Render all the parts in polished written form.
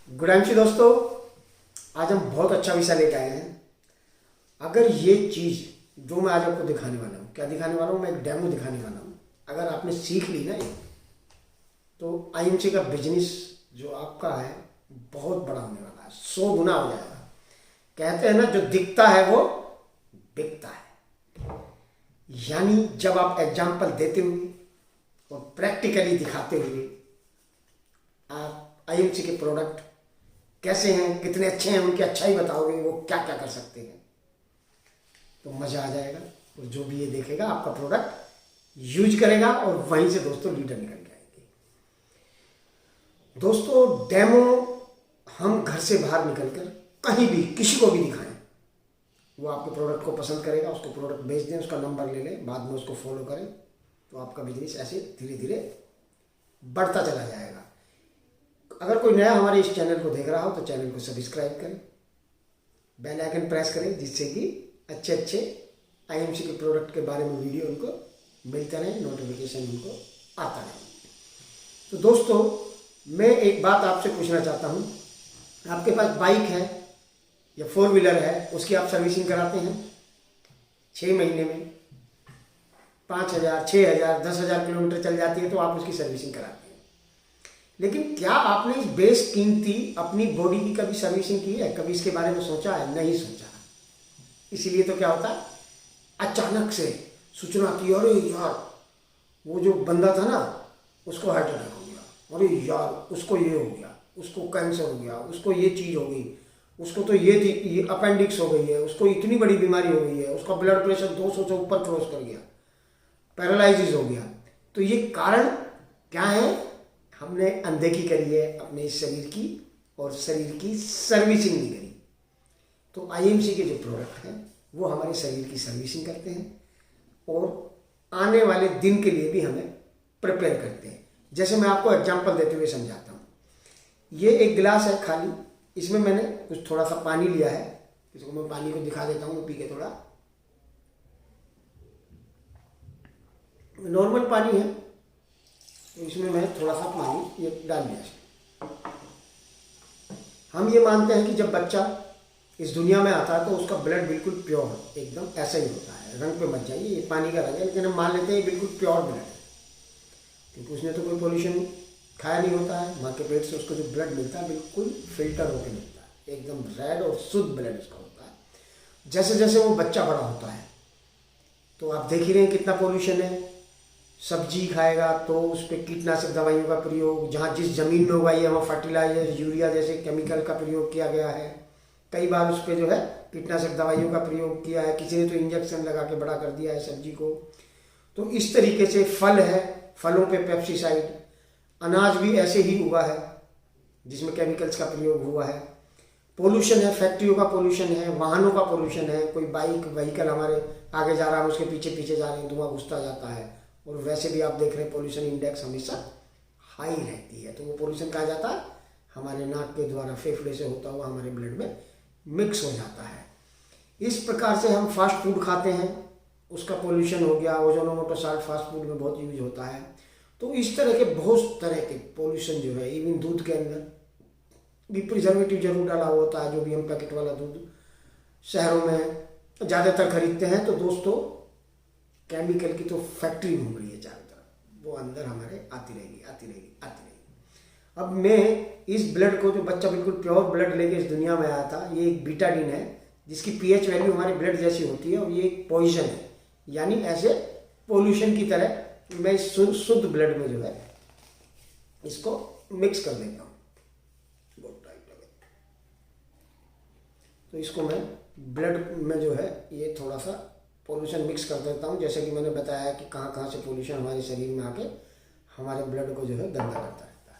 Good evening दोस्तों। आज हम बहुत अच्छा विषय लेके आए हैं। अगर ये चीज़ जो मैं आज आपको दिखाने वाला हूँ, क्या दिखाने वाला हूँ, मैं एक डेमो दिखाने वाला हूँ। अगर आपने सीख ली ना ये, तो आईएमसी का बिजनेस जो आपका है बहुत बड़ा होने वाला है, 100 गुना हो जाएगा। कहते हैं ना, जो दिखता है वो बिकता है। यानी जब आप एग्जाम्पल देते हुए और प्रैक्टिकली दिखाते हुए आप आईएमसी के प्रोडक्ट कैसे हैं, कितने अच्छे हैं, उनकी अच्छाई बताओगे, वो क्या क्या कर सकते हैं, तो मज़ा आ जाएगा। और जो भी ये देखेगा आपका प्रोडक्ट यूज करेगा और वहीं से दोस्तों लीडर निकल के आएंगे। दोस्तों डेमो हम घर से बाहर निकलकर कहीं भी किसी को भी दिखाएं, वो आपके प्रोडक्ट को पसंद करेगा, उसको प्रोडक्ट भेज दें, उसका नंबर ले लें, बाद में उसको फॉलो करें, तो आपका बिजनेस ऐसे धीरे धीरे बढ़ता चला जाएगा। अगर कोई नया हमारे इस चैनल को देख रहा हो तो चैनल को सब्सक्राइब करें, बेल आइकन प्रेस करें, जिससे कि अच्छे अच्छे आईएमसी के प्रोडक्ट के बारे में वीडियो उनको मिलते रहे, नोटिफिकेशन उनको आता रहे। तो दोस्तों मैं एक बात आपसे पूछना चाहता हूँ, आपके पास बाइक है या 4 व्हीलर है, उसकी आप सर्विसिंग कराते हैं 6 महीने में 5,000, 6,000, 10,000 किलोमीटर चल जाती है तो आप उसकी सर्विसिंग कराते हैं। लेकिन क्या आपने इस बेस कीमती अपनी बॉडी की कभी सर्विसिंग की है? कभी इसके बारे में सोचा है? नहीं सोचा। इसीलिए तो क्या होता है, अचानक से सूचना की, अरे यार वो जो बंदा था ना उसको हार्ट अटैक हो गया, अरे यार उसको ये हो गया, उसको कैंसर हो गया, उसको ये चीज़ हो गई, उसको तो ये अपेंडिक्स हो गई है, उसको इतनी बड़ी बीमारी हो गई है, उसका ब्लड प्रेशर 200 से ऊपर क्रॉस कर गया, पैरालाइसिस हो गया। तो ये कारण क्या है? हमने अनदेखी करी है अपने इस शरीर की और शरीर की सर्विसिंग नहीं करी। तो आईएमसी के जो प्रोडक्ट हैं वो हमारे शरीर की सर्विसिंग करते हैं और आने वाले दिन के लिए भी हमें प्रिपेयर करते हैं। जैसे मैं आपको एग्जांपल देते हुए समझाता हूँ। ये एक गिलास है खाली, इसमें मैंने कुछ थोड़ा सा पानी लिया है, इसको मैं पानी को दिखा देता हूँ, पी के थोड़ा। नॉर्मल पानी है, तो इसमें मैं थोड़ा सा पानी ये डाल दिया। हम ये मानते हैं कि जब बच्चा इस दुनिया में आता है तो उसका ब्लड बिल्कुल प्योर एकदम ऐसा ही होता है। रंग पे मत जाइए, ये पानी का रंग है, लेकिन हम मान लेते हैं ये बिल्कुल प्योर ब्लड है, क्योंकि उसने तो कोई पोल्यूशन खाया नहीं होता है। माँ के पेट से उसको जो ब्लड मिलता है बिल्कुल फिल्टर होकर मिलता है, एकदम रेड और शुद्ध ब्लड उसका होता है। जैसे जैसे वो बच्चा बड़ा होता है तो आप देख ही रहे हैं कितना पोल्यूशन है। सब्जी खाएगा तो उस पर कीटनाशक दवाइयों का प्रयोग, जहाँ जिस ज़मीन में उगाई है वहाँ फर्टिलाइजर, यूरिया जैसे केमिकल का प्रयोग किया गया है। कई बार उस पर जो है कीटनाशक दवाइयों का प्रयोग किया है, किसी ने तो इंजेक्शन लगा के बड़ा कर दिया है सब्जी को। तो इस तरीके से फल है, फलों पे पेप्सिसाइड, अनाज भी ऐसे ही हुआ है जिसमें केमिकल्स का प्रयोग हुआ है। पोल्यूशन है, फैक्ट्रियों का पोल्यूशन है, वाहनों का पोल्यूशन है। कोई बाइक व्हीकल हमारे आगे जा रहा है, उसके पीछे पीछे जा रहे हैं, धुआं घुसता जाता है। और वैसे भी आप देख रहे हैं पोल्यूशन इंडेक्स हमेशा हाई रहती है, तो वो पोल्यूशन कहाँ जाता है? हमारे नाक के द्वारा फेफड़े से होता हुआ हमारे ब्लड में मिक्स हो जाता है। इस प्रकार से हम फास्ट फूड खाते हैं, उसका पोल्यूशन हो गया। ओजोनोमोटो साल्ट फास्ट फूड में बहुत यूज होता है। तो इस तरह के बहुत तरह के पोल्यूशन जो है, इवन दूध के अंदर भी प्रिजर्वेटिव जरूर डाला होता है। जो भी हम पैकेट वाला दूध शहरों में ज़्यादातर खरीदते हैं, तो दोस्तों केमिकल की तो फैक्ट्री घूम रही है चारों तरफ, वो अंदर हमारे आती रहेगी, आती रहेगी, आती रहेगी। अब मैं इस ब्लड को, जो बच्चा बिल्कुल प्योर ब्लड लेके इस दुनिया में आया था, ये एक बीटाडीन है जिसकी पीएच वैल्यू हमारे ब्लड जैसी होती है, और ये एक पॉइजन है। यानी ऐसे पोल्यूशन की तरह मैं इस शुद्ध ब्लड में जो है इसको मिक्स कर देता हूँ। तो इसको मैं ब्लड में जो है ये थोड़ा सा पोल्यूशन मिक्स कर देता हूँ। जैसे कि मैंने बताया कि कहाँ कहाँ से पोल्यूशन हमारे शरीर में आके हमारे ब्लड को जो है गंदा करता रहता है।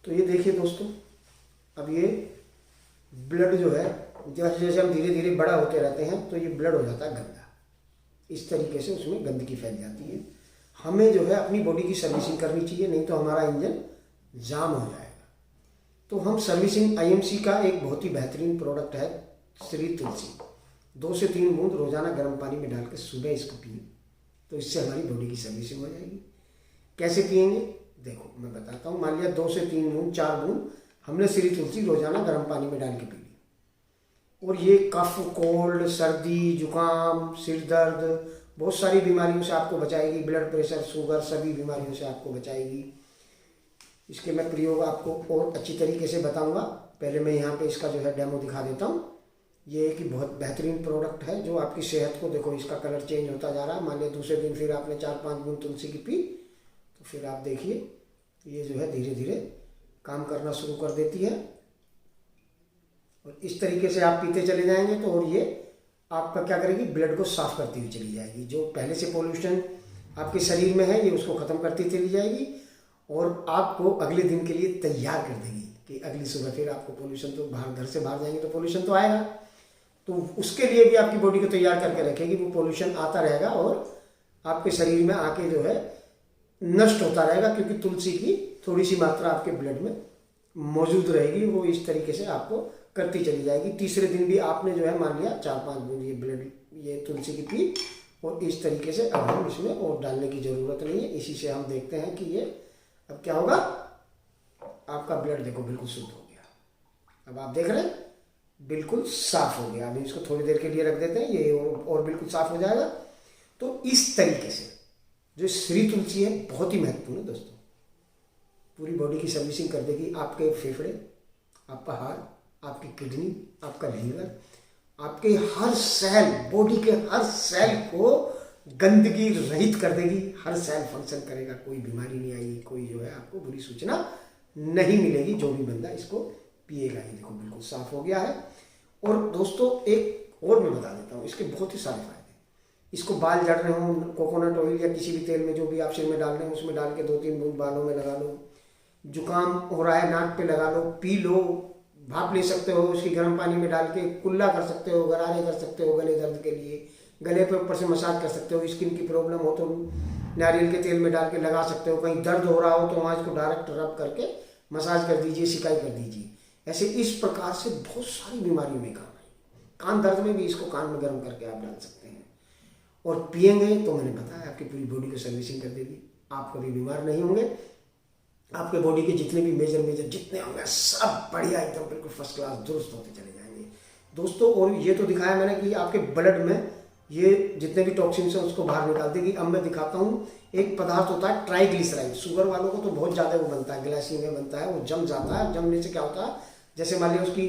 तो ये देखिए दोस्तों, अब ये ब्लड जो है जैसे जैसे हम धीरे धीरे बड़ा होते रहते हैं तो ये ब्लड हो जाता है गंदा। इस तरीके से उसमें गंदगी फैल जाती है। हमें जो है अपनी बॉडी की सर्विसिंग करनी चाहिए, नहीं तो हमारा इंजन जाम हो जाएगा। तो हम सर्विसिंग, आईएमसी का एक बहुत ही बेहतरीन प्रोडक्ट है श्री तुलसी। 2 से 3 बूंद रोजाना गर्म पानी में डाल के सुबह इसको पिए, तो इससे हमारी बॉडी की सर्विसिंग हो जाएगी। कैसे पिएंगे? देखो मैं बताता हूँ। मान लिया 2 से 3 बूंद, 4 बूंद हमने श्री तुलसी रोजाना गर्म पानी में डाल के पी ली। और ये कफ, कोल्ड, सर्दी, जुकाम, सिर दर्द, बहुत सारी बीमारियों से आपको बचाएगी। ब्लड प्रेशर, शुगर, सभी बीमारियों से आपको बचाएगी। इसके मैं प्रयोग आपको और अच्छी तरीके से बताऊंगा। पहले मैं यहाँ पे इसका जो है डेमो दिखा देता हूँ। ये एक बहुत बेहतरीन प्रोडक्ट है जो आपकी सेहत को, देखो इसका कलर चेंज होता जा रहा है। मान लिया दूसरे दिन फिर आपने 4-5 बूंद तुलसी की पी तो फिर आप देखिए ये जो है धीरे धीरे काम करना शुरू कर देती है। और इस तरीके से आप पीते चले जाएंगे तो और ये आपका क्या करेगी, ब्लड को साफ करती हुई चली जाएगी। जो पहले से पोल्यूशन आपके शरीर में है ये उसको ख़त्म करती चली जाएगी और आपको अगले दिन के लिए तैयार कर देगी कि अगली सुबह फिर आपको पोल्यूशन, तो बाहर घर से बाहर जाएंगे तो पोल्यूशन तो आएगा, तो उसके लिए भी आपकी बॉडी को तैयार करके रखेगी। वो पोल्यूशन आता रहेगा और आपके शरीर में आके जो है नष्ट होता रहेगा, क्योंकि तुलसी की थोड़ी सी मात्रा आपके ब्लड में मौजूद रहेगी। वो इस तरीके से आपको करती चली जाएगी। तीसरे दिन भी आपने जो है मान लिया 4-5 बूंद ये तुलसी की पी और इस तरीके से अब हम इसमें और डालने की ज़रूरत नहीं है। इसी से हम देखते हैं कि ये अब क्या होगा, आपका ब्लड देखो बिल्कुल शुद्ध हो गया। अब आप देख रहे हैं बिल्कुल साफ हो गया। अभी इसको थोड़ी देर के लिए रख देते हैं, ये और बिल्कुल साफ हो जाएगा। तो इस तरीके से जो श्री तुलसी है बहुत ही महत्वपूर्ण है दोस्तों। पूरी बॉडी की सर्विसिंग कर देगी। आपके फेफड़े, आपका हार्ट, आपकी किडनी, आपका लीवर, आपके हर सेल, बॉडी के हर सेल को गंदगी रहित कर देगी। हर सेल फंक्शन करेगा, कोई बीमारी नहीं आएगी, कोई जो है आपको बुरी सूचना नहीं मिलेगी। जो भी बंदा इसको पिएगा, ये देखो बिल्कुल साफ हो गया है। और दोस्तों एक और मैं बता देता हूँ, इसके बहुत ही सारे फायदे। इसको बाल जड़ रहे हो, कोकोनट ऑयल या किसी भी तेल में जो भी आप सिर में डाल रहे हो उसमें डाल के 2-3 बूंद बालों में लगा लो। जुकाम हो रहा है नाक पे लगा लो, पी लो, भाप ले सकते हो उसकी गर्म पानी में डाल के, कुल्ला कर सकते हो, गरारे कर सकते हो गले दर्द के लिए, गले पे ऊपर से मसाज कर सकते हो। स्किन की प्रॉब्लम हो तो नारियल के तेल में डाल के लगा सकते हो। कहीं दर्द हो रहा हो तो वहाँ इसको डायरेक्ट रब करके मसाज कर दीजिए, सिकाई कर दीजिए। ऐसे इस प्रकार से बहुत सारी बीमारियों में काम आएगी। कान दर्द में भी इसको कान में गर्म करके आप डाल सकते हैं और पिएंगे तो मैंने बताया आपकी पूरी बॉडी को सर्विसिंग कर देगी। आप कभी बीमार नहीं होंगे। आपके बॉडी के जितने भी मेजर जितने होंगे सब बढ़िया एकदम बिल्कुल फर्स्ट क्लास दुरुस्त होते चले जाएंगे दोस्तों। और ये तो दिखाया मैंने कि आपके ब्लड में ये जितने भी टॉक्सिन्स हैं उसको बाहर निकाल देगी। अब मैं दिखाता हूँ एक पदार्थ होता है ट्राइग्लिसराइड। शुगर वालों को तो बहुत ज़्यादा वो बनता है, ग्लाइसीमिया बनता है, वो जम जाता है। जमने से क्या होता है, जैसे मान लिया उसकी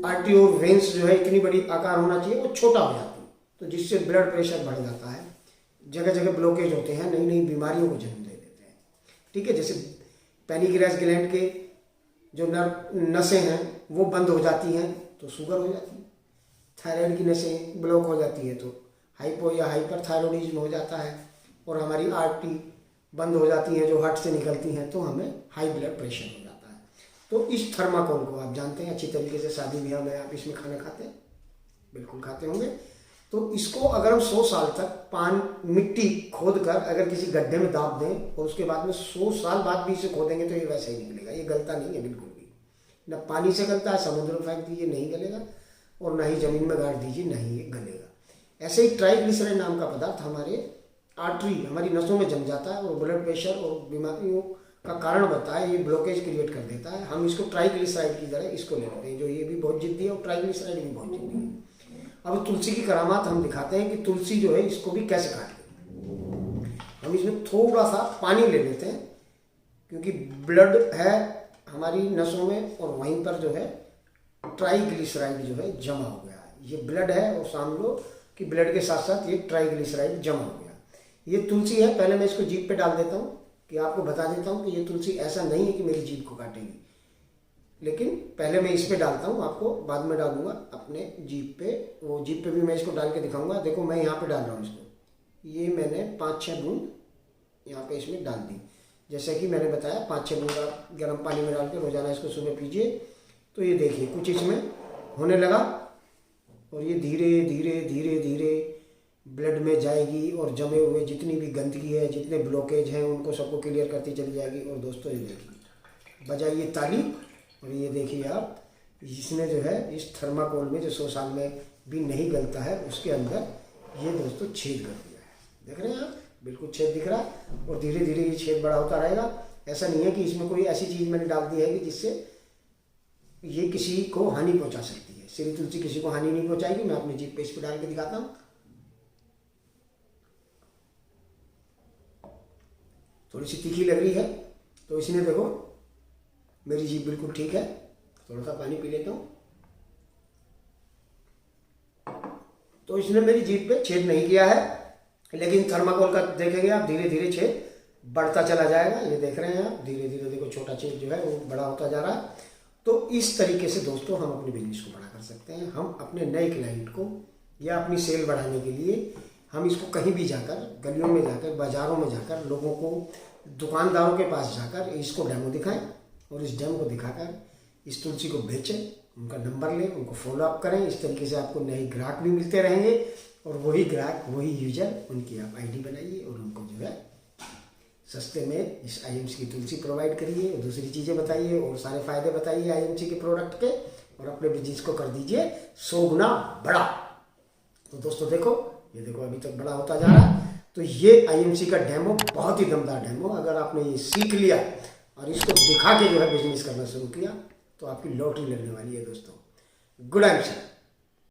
आर्टरी और वेंस जो है इतनी बड़ी आकार होना चाहिए, वो छोटा हो जाती है, तो जिससे ब्लड प्रेशर बढ़ जाता है। जगह जगह ब्लॉकेज होते हैं, नई नई बीमारियों को जन्म दे देते हैं। ठीक है, जैसे पैनिक्रियास ग्लैंड के जो नसें हैं वो बंद हो जाती हैं तो शुगर हो जाती है। थायराइड की नसें ब्लॉक हो जाती है तो हाइपो या हाइपर थायराइडिज्म हो जाता है। और हमारी आर्टरी बंद हो जाती हैं जो हार्ट से निकलती हैं तो हमें हाई ब्लड प्रेशर हो जाता है। तो इस थर्माकोल को आप जानते हैं अच्छी तरीके से, शादी ब्याह में आप इसमें खाना खाते हैं, बिल्कुल खाते होंगे। तो इसको अगर हम 100 साल तक मिट्टी खोद कर अगर किसी गड्ढे में दाब दें और उसके बाद में 100 साल बाद भी इसे खोदेंगे तो ये वैसे ही निकलेगा। ये गलता नहीं है बिल्कुल भी, न पानी से गलता है, समुद्र में फेंक दीजिए नहीं गलेगा और ना ही जमीन में गाड़ दीजिए नहीं ये गलेगा। ऐसे ही ट्राइग्लिसराइड नाम का पदार्थ हमारे आर्टरी, हमारी नसों में जम जाता है और ब्लड प्रेशर और बीमारियों का कारण बनता है। ये ब्लॉकेज क्रिएट कर देता है। हम इसको ट्राइग्लिसराइड की तरह इसको ले लेते हैं, जो ये भी बहुत जिद्दी है और ट्राइग्लिसराइड भी बहुत जिद्दी है। अब तुलसी की करामात हम दिखाते हैं कि तुलसी जो है इसको भी कैसे काटते। हम इसमें थोड़ा सा पानी ले लेते हैं क्योंकि ब्लड है हमारी नसों में और वहीं पर जो है ट्राइग्लिसराइड जो है जमा हो गया है। ये ब्लड है और समझ लो कि ब्लड के साथ साथ ये ट्राइग्लिसराइड जमा हो गया। ये तुलसी है, पहले मैं इसको जीभ पे डाल देता हूँ कि आपको बता देता हूँ कि ये तुलसी ऐसा नहीं है कि मेरी जीभ को काटेगी, लेकिन पहले मैं इस पे डालता हूँ, आपको बाद में डालूंगा अपने जीभ पे। वो जीभ पे भी मैं इसको डाल के दिखाऊंगा। देखो मैं यहाँ पे डाल रहा हूँ इसको, ये मैंने 5-6 बूंद यहाँ पे इसमें डाल दी। जैसे कि मैंने बताया 5-6 बूंद आप गर्म पानी में डाल के रोजाना इसको सुबह पीजिए तो ये देखिए कुछ इसमें होने लगा और ये धीरे धीरे धीरे धीरे ब्लड में जाएगी और जमे हुए जितनी भी गंदगी है, जितने ब्लॉकेज हैं उनको सबको क्लियर करती चली जाएगी। और दोस्तों ये देखिए, बजाइए ताली। और ये देखिए आप, इसने जो है इस थर्माकोल में जो 100 साल में भी नहीं गलता है उसके अंदर ये दोस्तों छेद कर दिया है। देख रहे हैं आप, बिल्कुल छेद दिख रहा है और धीरे धीरे ये छेद बड़ा होता रहेगा। ऐसा नहीं है कि इसमें कोई ऐसी चीज़ मैंने डाल दी है कि जिससे ये किसी को हानि पहुंचा सकती है। श्री तुलसी किसी को हानि नहीं पहुंचाएगी। मैं अपनी जीभ पे इस पर डाल के दिखाता हूँ। थोड़ी सी तीखी लग रही है तो इसने देखो मेरी जीभ बिल्कुल ठीक है। थोड़ा सा पानी पी लेता हूँ। तो इसने मेरी जीभ पे छेद नहीं किया है, लेकिन थर्माकोल का देखेंगे आप धीरे धीरे छेद बढ़ता चला जाएगा। ये देख रहे हैं आप, धीरे धीरे देखो छोटा छेद जो है वो बड़ा होता जा रहा है। तो इस तरीके से दोस्तों हम अपने बिजनेस को बड़ा कर सकते हैं। हम अपने नए क्लाइंट को या अपनी सेल बढ़ाने के लिए हम इसको कहीं भी जाकर, गलियों में जाकर, बाज़ारों में जाकर, लोगों को, दुकानदारों के पास जाकर इसको डेमो दिखाएं और इस डेमो को दिखाकर इस तुलसी को बेचें, उनका नंबर लें, उनको फॉलो अप करें। इस तरीके से आपको नए ग्राहक भी मिलते रहेंगे और वही ग्राहक, वही यूजर, उनकी आप आईडी बनाइए और उनको जो है सस्ते में इस आईएमसी की तुलसी प्रोवाइड करिए और दूसरी चीज़ें बताइए और सारे फायदे बताइए आईएमसी के प्रोडक्ट के, और अपने बिजनेस को कर दीजिए 100 गुना बड़ा। तो दोस्तों देखो, ये देखो अभी तक बड़ा होता जा रहा है। तो ये आईएमसी का डेमो बहुत ही दमदार डेमो, अगर आपने ये सीख लिया और इसको दिखा के जो है बिजनेस करना शुरू किया तो आपकी लॉटरी लगने वाली है दोस्तों। गुड आइम सर।